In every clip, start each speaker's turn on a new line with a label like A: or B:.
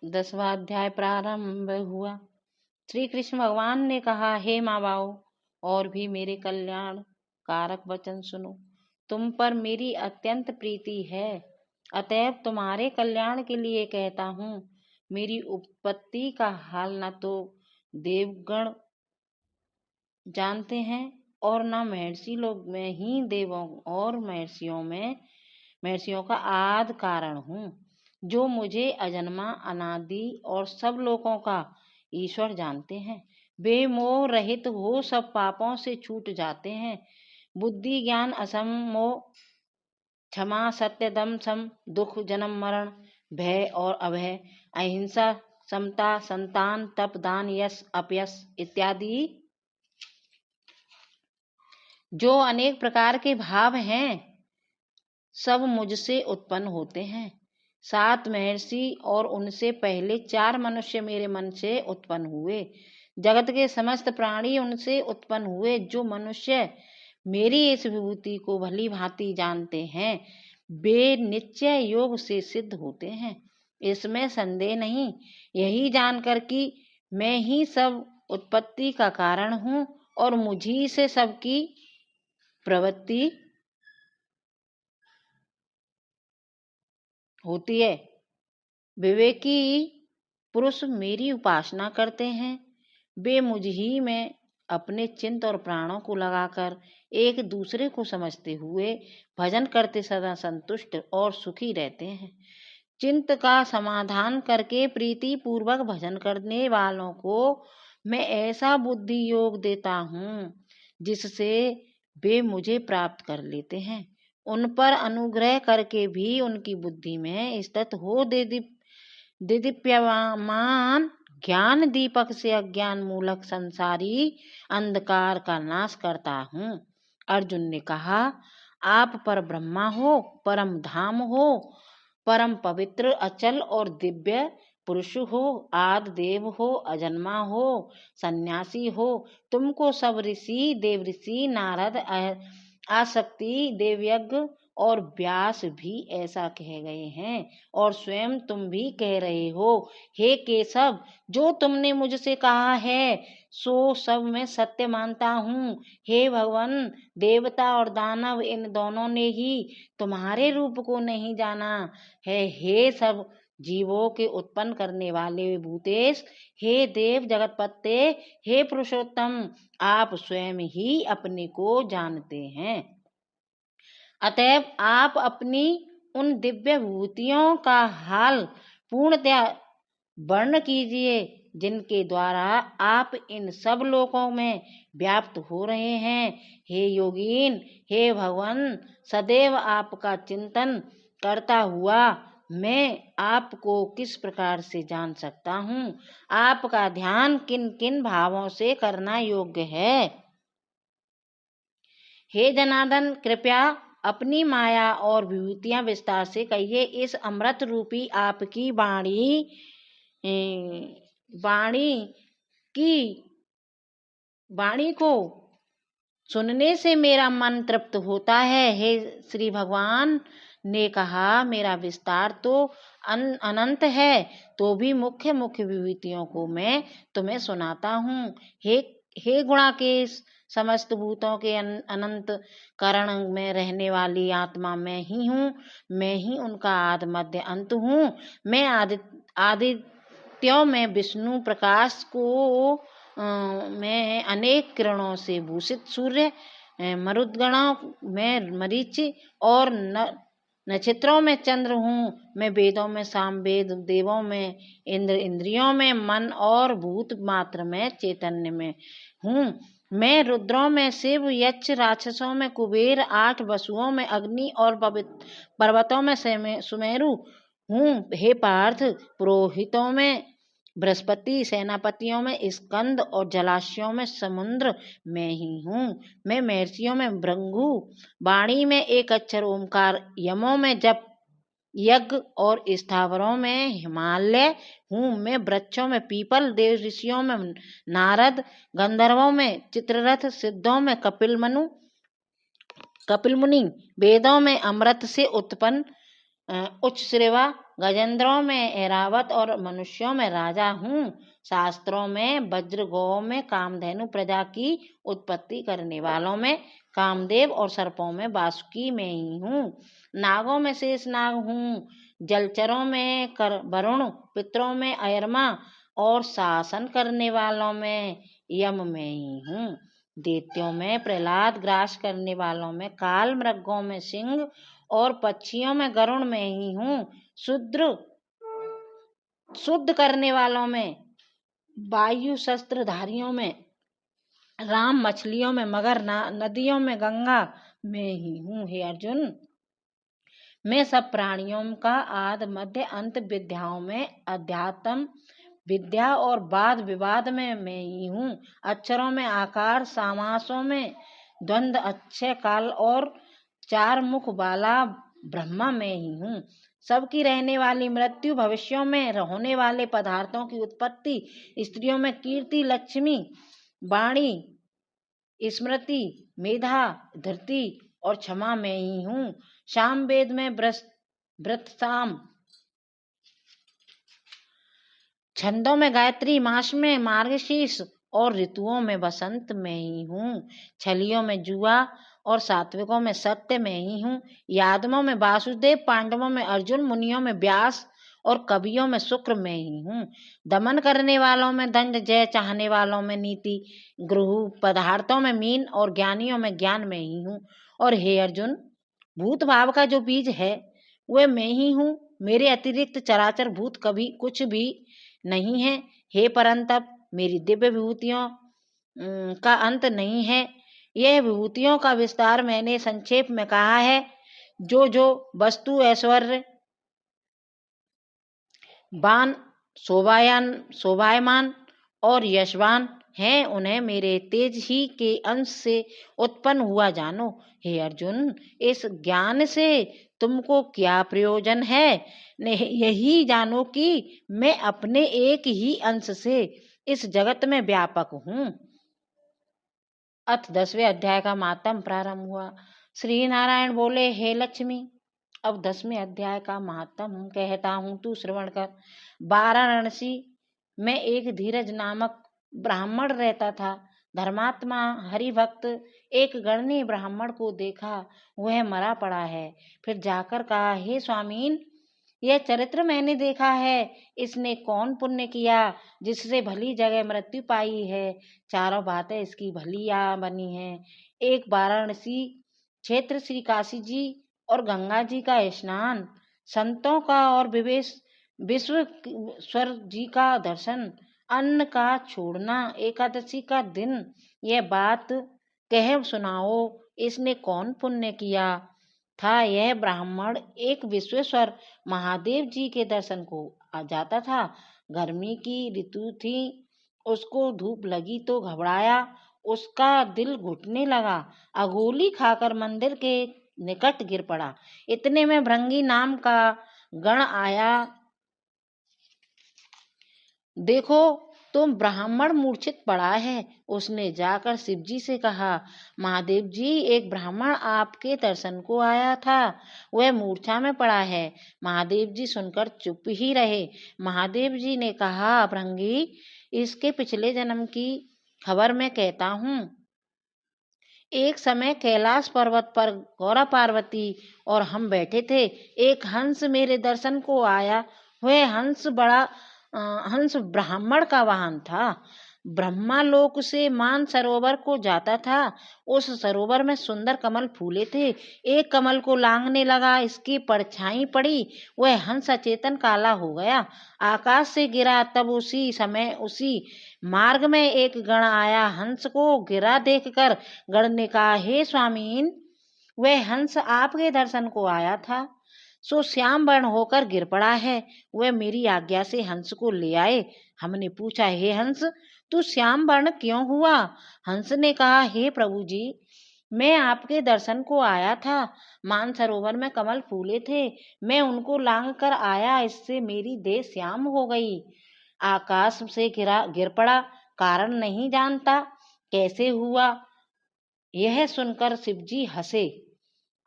A: 10वां अध्याय प्रारंभ हुआ। श्री कृष्ण भगवान ने कहा, हे मावाओ, और भी मेरे कल्याण कारक वचन सुनो। तुम पर मेरी अत्यंत प्रीति है, अतएव तुम्हारे कल्याण के लिए कहता हूँ। मेरी उत्पत्ति का हाल न तो देवगण जानते हैं और न महर्षि लोग। मैं ही देवों और महर्षियों का आदि कारण हूँ, जो मुझे अजन्मा अनादि और सब लोगों का ईश्वर जानते हैं। वे मोह रहित हो सब पापों से छूट जाते हैं। बुद्धि ज्ञान असम मोह क्षमा सत्य दम सम दुख जन्म मरण भय और अभय अहिंसा समता संतान तप दान यश अपयश इत्यादि जो अनेक प्रकार के भाव हैं, सब मुझसे उत्पन्न होते हैं। 7 महर्षि और उनसे पहले 4 मनुष्य मेरे मन से उत्पन्न हुए। जगत के समस्त प्राणी उनसे उत्पन्न हुए। जो मनुष्य मेरी इस विभूति को भली भांति जानते हैं, वे निश्चय योग से सिद्ध होते हैं, इसमें संदेह नहीं। यही जानकर कि मैं ही सब उत्पत्ति का कारण हूँ और मुझी से सबकी प्रवृत्ति होती है, विवेकी पुरुष मेरी उपासना करते हैं। वे मुझ ही में अपने चित्त और प्राणों को लगाकर एक दूसरे को समझते हुए भजन करते सदा संतुष्ट और सुखी रहते हैं। चित्त का समाधान करके प्रीति पूर्वक भजन करने वालों को मैं ऐसा बुद्धि योग देता हूँ, जिससे वे मुझे प्राप्त कर लेते हैं। उन पर अनुग्रह करके भी उनकी बुद्धि में स्थित हो दिदीप्यमान ज्ञान दीपक से अज्ञान मूलक संसारी अंधकार का नाश करता हूँ। अर्जुन ने कहा, आप पर ब्रह्मा हो, परम धाम हो, परम पवित्र अचल और दिव्य पुरुष हो, आदि देव हो, अजन्मा हो, सन्यासी हो। तुमको सब ऋषि देवऋषि नारद आसक्ति देवयज्ञ और व्यास भी ऐसा कह गए हैं, और स्वयं तुम भी कह रहे हो। हे केशव, जो तुमने मुझसे कहा है सो सब मैं सत्य मानता हूँ। हे भगवान, देवता और दानव इन दोनों ने ही तुम्हारे रूप को नहीं जाना है। हे सब जीवों के उत्पन्न करने वाले भूतेश, हे देव जगतपते, हे पुरुषोत्तम, आप स्वयं ही अपने को जानते हैं। अतएव आप अपनी उन दिव्य भूतियों का हाल पूर्णतया वर्ण कीजिए, जिनके द्वारा आप इन सब लोकों में व्याप्त हो रहे हैं। हे योगीन, हे भगवान, सदैव आपका चिंतन करता हुआ मैं आपको किस प्रकार से जान सकता हूँ? आपका ध्यान किन किन भावों से करना योग्य है? हे जनार्दन, कृपया अपनी माया और विभूतियां विस्तार से कहिए। इस अमृत रूपी आपकी वाणी को सुनने से मेरा मन तृप्त होता है। हे श्री भगवान ने कहा, मेरा विस्तार तो अनंत है, तो भी मुख्य मुख्य विभूतियों को मैं तुम्हें सुनाता हूँ। हे गुणा के समस्त भूतों के अनंत कारण में रहने वाली आत्मा मैं ही हूँ। मैं ही उनका आदि मध्य अंत हूँ। मैं आदित्यों में विष्णु प्रकाश को मैं अनेक किरणों से भूषित सूर्य, मरुदगणों में मरीचि और नक्षत्रों में चंद्र हूँ। मैं वेदों में सामवेद, देवों में इंद्र, इंद्रियों में मन और भूत मात्र में चैतन्य में हूँ। मैं रुद्रों में शिव, यक्ष, राक्षसों में कुबेर, 8 वसुओं में अग्नि और पर्वतों में सुमेरु हूँ। हे पार्थ, पुरोहितों में बृहस्पति, सेनापतियों में स्कंद और जलाशयों में समुद्र मैं ही हूँ। मैं महर्षियों में भृगु, वाणी में एक अक्षर ओंकार, यमों में जप यज्ञ और स्थावरों में हिमालय हूँ। मैं वृक्षों में पीपल, देव ऋषियों में नारद, गंधर्वों में चित्ररथ, सिद्धों में कपिल मुनि, वेदों में अमृत से उत्पन्न उच्चश्रवा, गजेंद्रों में ऐरावत और मनुष्यों में राजा हूँ। शास्त्रों में वज्र, गौ में कामधेनु प्रजा की उत्पत्ति करने वालों में कामदेव और सर्पों में वासुकी में ही हूँ। नागों में शेष नाग हूँ। जलचरों में वरुण, पितरों में अयरमा और शासन करने वालों में यम में ही हूँ। दैत्यों में प्रहलाद, ग्रास करने वालों में काल, मृगों में सिंह और पक्षियों में गरुण में ही हूँ। शुद्ध करने वालों में वायु, शस्त्रधारियों में राम, मछलियों में मगर, नदियों में गंगा में ही हूँ। हे अर्जुन, मैं सब प्राणियों का आदि मध्य अंत विद्याओं में अध्यात्म विद्या और वाद विवाद में मैं ही हूँ। अक्षरों में आकार, समासों में द्वंद्व, अक्षय काल और चार मुख वाला ब्रह्मा में ही हूँ। सबकी रहने वाली मृत्यु, भविष्यों में होने वाले पदार्थों की उत्पत्ति, स्त्रियों में कीर्ति, लक्ष्मी, वाणी, स्मृति, मेधा, धृति और क्षमा में ही हूँ। शाम वेद में व्रत साम, छंदों में गायत्री, मास में मार्गशीर्ष और ऋतुओं में बसंत में ही हूँ। छलियों में जुआ और सात्विकों में सत्य में ही हूँ। यादवों में वासुदेव, पांडवों में अर्जुन, मुनियों में व्यास और कवियों में शुक्र में ही हूँ। दमन करने वालों में दंड, जय चाहने वालों में नीति, ग्रह, पदार्थों में मीन और ज्ञानियों में ज्ञान में ही हूँ। और हे अर्जुन, भूत भाव का जो बीज है वह मैं ही हूँ। मेरे अतिरिक्त चराचर भूत कभी कुछ भी नहीं है। हे परंतप, मेरी दिव्य विभूतियों का अंत नहीं है। यह विभूतियों का विस्तार मैंने संक्षेप में कहा है। जो जो वस्तु ऐश्वर्य वान, शोभायमान और यशवान हैं, उन्हें मेरे तेज ही के अंश से उत्पन्न हुआ जानो। हे अर्जुन, इस ज्ञान से तुमको क्या प्रयोजन है? यही जानो कि मैं अपने एक ही अंश से इस जगत में व्यापक हूँ। अथ 10वें अध्याय का महात्म प्रारंभ हुआ। श्री नारायण बोले, हे लक्ष्मी, अब 10वें अध्याय का महात्म कहता हूँ, तू श्रवण कर। वाराणसी में एक धीरज नामक ब्राह्मण रहता था। धर्मात्मा हरिभक्त एक गणनीय ब्राह्मण को देखा, वह मरा पड़ा है। फिर जाकर कहा, हे स्वामीन, यह चरित्र मैंने देखा है। इसने कौन पुण्य किया जिससे भली जगह मृत्यु पाई है? चारों बातें इसकी भलिया बनी है। एक, वाराणसी क्षेत्र श्री काशी जी और गंगा जी का स्नान, संतों का और विश्वेश्वर जी का दर्शन, अन्न का छोड़ना, एकादशी का दिन। यह बात कह सुनाओ, इसने कौन पुण्य किया था? यह ब्राह्मण एक विश्वेश्वर महादेव जी के दर्शन को आ जाता था। गर्मी की ऋतु थी, उसको धूप लगी तो घबराया, उसका दिल घुटने लगा, अगोली खाकर मंदिर के निकट गिर पड़ा। इतने में भृंगी नाम का गण आया। देखो, तुम ब्राह्मण मूर्छित पड़ा है। उसने जाकर शिव जी से कहा, महादेव जी, एक ब्राह्मण आपके दर्शन को आया था, वह मूर्छा में पड़ा है। महादेव जी सुनकर चुप ही रहे। महादेव जी ने कहा, भृंगी, इसके पिछले जन्म की खबर मैं कहता हूँ। एक समय कैलाश पर्वत पर गौरा पार्वती और हम बैठे थे। एक हंस मेरे दर्शन को आया। वह हंस ब्राह्मण का वाहन था। ब्रह्मालोक से मान सरोवर को जाता था। उस सरोवर में सुंदर कमल फूले थे। एक कमल को लांघने लगा, इसकी परछाई पड़ी, वह हंस अचेतन काला हो गया, आकाश से गिरा। तब उसी समय उसी मार्ग में एक गण आया। हंस को गिरा देखकर गण ने कहा, हे स्वामीन, वह हंस आपके दर्शन को आया था, सो श्याम वर्ण होकर गिर पड़ा है। वह मेरी आज्ञा से हंस को ले आए। हमने पूछा, हे हंस, तू श्याम वर्ण क्यों हुआ? हंस ने कहा, हे प्रभु जी, मैं आपके दर्शन को आया था। मानसरोवर में कमल फूले थे, मैं उनको लांघ कर आया, इससे मेरी देह श्याम हो गई। आकाश से गिर पड़ा, कारण नहीं जानता, कैसे हुआ? यह सुनकर शिवजी हंसे।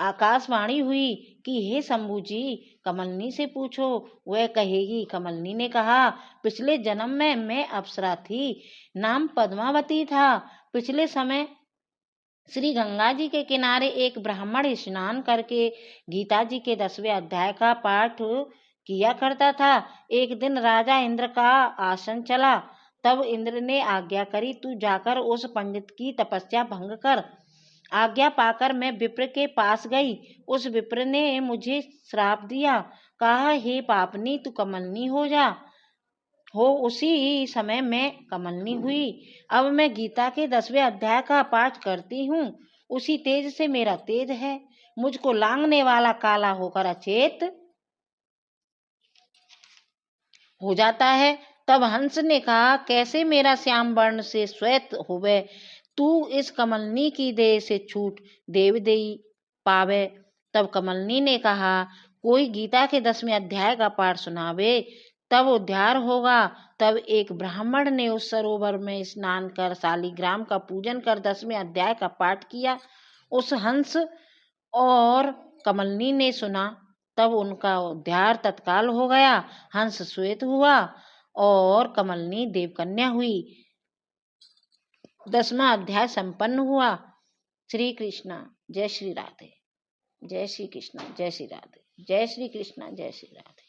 A: आकाशवाणी हुई कि हे शंभु जी, कमलनी से पूछो, वह कहेगी। कमलनी ने कहा, पिछले जन्म में मैं अप्सरा थी, नाम पद्मावती था। पिछले समय श्री गंगा जी के किनारे एक ब्राह्मण स्नान करके गीता जी के 10वें अध्याय का पाठ किया करता था। एक दिन राजा इंद्र का आसन चला। तब इंद्र ने आज्ञा करी, तू जाकर उस पंडित की तपस्या भंग कर। आज्ञा पाकर मैं विप्र के पास गई। उस विप्र ने मुझे श्राप दिया, कहा, हे पापनी, तू कमलनी हो। उसी समय मैं कमलनी हुई। अब मैं गीता के 10वें अध्याय का पाठ करती हूँ। उसी तेज से मेरा तेज है। मुझको लांघने वाला काला होकर अचेत हो जाता है। तब हंस ने कहा, कैसे मेरा श्याम वर्ण से श्वेत होवे, तू इस कमलनी की देह से छूट देव देई पावे। तब कमलनी ने कहा, कोई गीता के 10वें अध्याय का पाठ सुनावे, तब उद्धार होगा। तब एक ब्राह्मण ने उस सरोवर में स्नान कर शालिग्राम का पूजन कर 10वें अध्याय का पाठ किया। उस हंस और कमलनी ने सुना, तब उनका उद्धार तत्काल हो गया। हंस श्वेत हुआ और कमलनी देवकन्या हुई। 10वां अध्याय संपन्न हुआ। श्री कृष्ण जय श्री राधे। जय श्री कृष्ण जय श्री राधे। जय श्री कृष्ण जय श्री राधे।